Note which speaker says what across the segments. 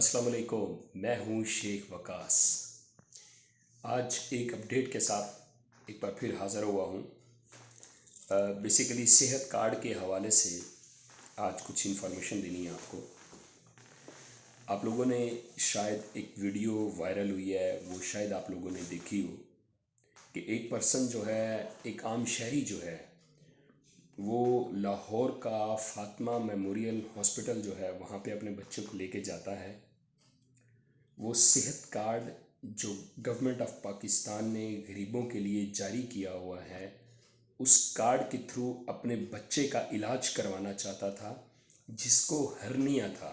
Speaker 1: अस्सलाम वालेकुम। मैं हूँ शेख वकास। आज एक अपडेट के साथ एक बार फिर हाज़िर हुआ हूँ। बेसिकली सेहत कार्ड के हवाले से आज कुछ इन्फॉर्मेशन देनी है आपको। आप लोगों ने शायद एक वीडियो वायरल हुई है, वो शायद आप लोगों ने देखी हो कि एक पर्सन जो है, एक आम शहरी जो है, वो लाहौर का फ़ातिमा मेमोरियल हॉस्पिटल जो है वहाँ पे अपने बच्चे को लेके जाता है। वो सेहत कार्ड जो गवर्नमेंट ऑफ पाकिस्तान ने गरीबों के लिए जारी किया हुआ है, उस कार्ड के थ्रू अपने बच्चे का इलाज करवाना चाहता था जिसको हर्निया था।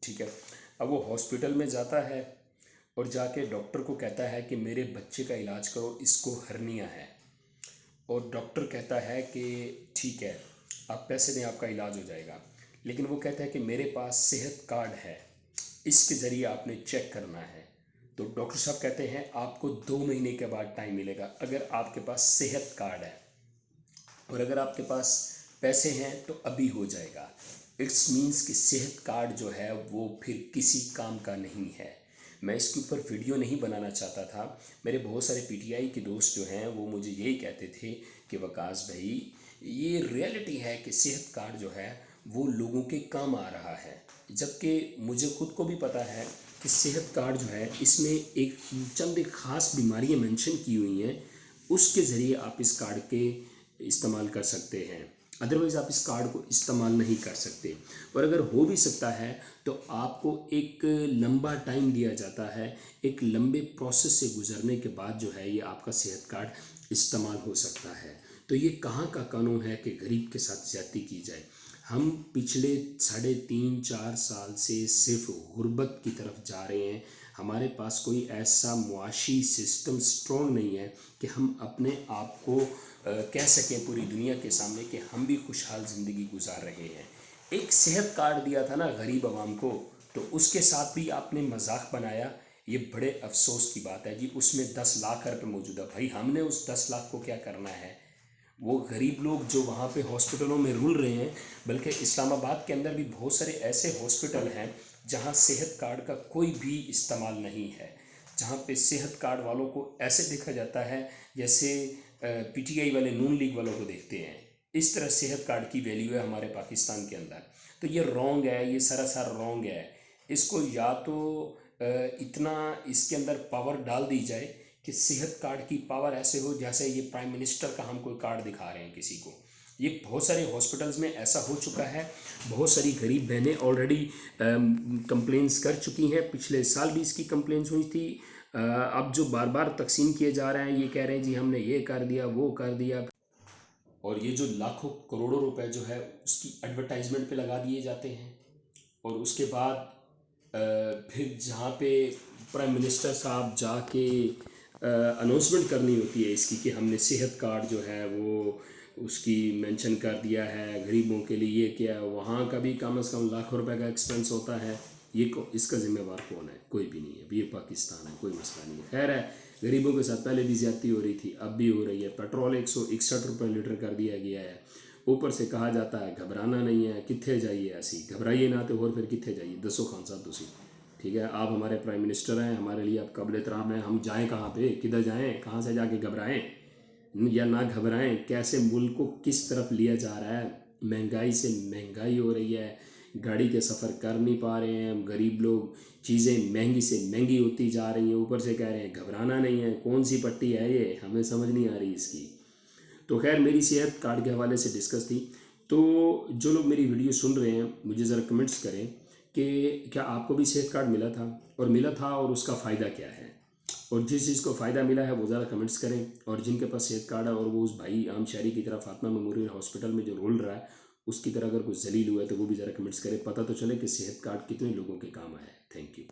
Speaker 1: ठीक है। अब वो हॉस्पिटल में जाता है और जाके डॉक्टर को कहता है कि मेरे बच्चे का इलाज करो, इसको हर्निया है। और डॉक्टर कहता है कि ठीक है, आप पैसे दें, आपका इलाज हो जाएगा। लेकिन वो कहता है कि मेरे पास सेहत कार्ड है, इसके ज़रिए आपने चेक करना है। तो डॉक्टर साहब कहते हैं आपको 2 महीने के बाद टाइम मिलेगा अगर आपके पास सेहत कार्ड है, और अगर आपके पास पैसे हैं तो अभी हो जाएगा। इट्स मीन्स कि सेहत कार्ड जो है वो फिर किसी काम का नहीं है। मैं इसके ऊपर वीडियो नहीं बनाना चाहता था। मेरे बहुत सारे पीटीआई के दोस्त जो हैं वो मुझे यही कहते थे कि वकास भाई, ये रियलिटी है कि सेहत कार्ड जो है वो लोगों के काम आ रहा है। जबकि मुझे खुद को भी पता है कि सेहत कार्ड जो है इसमें एक ख़ास बीमारियां मेंशन की हुई हैं, उसके ज़रिए आप इस कार्ड के इस्तेमाल कर सकते हैं। अदरवाइज़ आप इस कार्ड को इस्तेमाल नहीं कर सकते। और अगर हो भी सकता है तो आपको एक लंबा टाइम दिया जाता है, एक लंबे प्रोसेस से गुजरने के बाद जो है ये आपका सेहत कार्ड इस्तेमाल हो सकता है। तो ये कहाँ का कानून है कि गरीब के साथ ज़्यादती की जाए। हम पिछले 3.5-4 साल से सिर्फ गुर्बत की तरफ जा रहे हैं। हमारे पास कोई ऐसा मुआशी सिस्टम स्ट्रॉन्ग नहीं है कि हम अपने आप को कह सकें पूरी दुनिया के सामने कि हम भी खुशहाल ज़िंदगी गुजार रहे हैं। एक सेहत कार्ड दिया था ना गरीब आवाम को, तो उसके साथ भी आपने मजाक बनाया। ये बड़े अफसोस की बात है जी। उसमें 10 लाख रुपये मौजूद है। भाई हमने उस 10 लाख को क्या करना है? वो गरीब लोग जो वहाँ पे हॉस्पिटलों में रुल रहे हैं, बल्कि इस्लामाबाद के अंदर भी बहुत सारे ऐसे हॉस्पिटल हैं जहाँ सेहत कार्ड का कोई भी इस्तेमाल नहीं है, जहाँ पे सेहत कार्ड वालों को ऐसे देखा जाता है जैसे पीटीआई वाले नून लीग वालों को देखते हैं। इस तरह सेहत कार्ड की वैल्यू है हमारे पाकिस्तान के अंदर। तो ये रॉन्ग है, ये सरासर रॉन्ग है। इसको या तो इतना इसके अंदर पावर डाल दी जाए कि सेहत कार्ड की पावर ऐसे हो जैसे ये प्राइम मिनिस्टर का हम कोई कार्ड दिखा रहे हैं किसी को। ये बहुत सारे हॉस्पिटल्स में ऐसा हो चुका है। बहुत सारी गरीब बहनें ऑलरेडी कंप्लेंट्स कर चुकी हैं। पिछले साल भी इसकी कंप्लेंट्स हुई थी। अब जो बार बार तकसीम किए जा रहे हैं, ये कह रहे हैं जी हमने ये कर दिया, वो कर दिया, और ये जो लाखों करोड़ों रुपए जो है उसकी एडवर्टाइजमेंट पे लगा दिए जाते हैं। और उसके बाद फिर जहाँ पे प्राइम मिनिस्टर साहब जाके अनाउंसमेंट करनी होती है इसकी कि हमने सेहत कार्ड जो है वो उसकी मेंशन कर दिया है गरीबों के लिए, ये क्या है, वहाँ का भी कम से कम लाखों रुपए का एक्सपेंस होता है। इसका ज़िम्मेवार कौन है? कोई भी नहीं है। ये पाकिस्तान है, कोई मसला नहीं है। खैर है, गरीबों के साथ पहले भी ज़्यादती हो रही थी, अब भी हो रही है। पेट्रोल 161 रुपये लीटर कर दिया गया है। ऊपर से कहा जाता है घबराना नहीं है, कित्थे जाइए, ऐसी घबराइए ना तो और फिर कित्थे जाइए। दसो खान साहब तुसी, ठीक है, आप हमारे प्राइम मिनिस्टर हैं, हमारे लिए आप काबिल एहतराम हैं। हम जाएं कहाँ पे, किधर जाएं, कहाँ से जाके घबराएं या ना घबराएं? कैसे मुल्क को किस तरफ लिया जा रहा है? महंगाई से महंगाई हो रही है, गाड़ी के सफ़र कर नहीं पा रहे हैं गरीब लोग, चीज़ें महंगी से महंगी होती जा रही हैं। ऊपर से कह रहे हैं घबराना नहीं है। कौन सी पट्टी है ये? हमें समझ नहीं आ रही इसकी। तो खैर, मेरी सेहत कार्ड के हवाले से डिस्कस थी। तो जो लोग मेरी वीडियो सुन रहे हैं मुझे ज़रा कमेंट्स करें कि क्या आपको भी सेहत कार्ड मिला था, और उसका फ़ायदा क्या है। और जिस चीज़ को फ़ायदा मिला है वो ज़रा कमेंट्स करें। और जिनके पास सेहत कार्ड है और वो उस भाई आम शहरी की तरह फातिमा मेमोरियल हॉस्पिटल में जो रोल रहा है उसकी तरह अगर कुछ जलील हुआ है तो वो भी ज़रा कमेंट्स करें, पता तो चले कि सेहत कार्ड कितने लोगों के काम आया है। Thank you.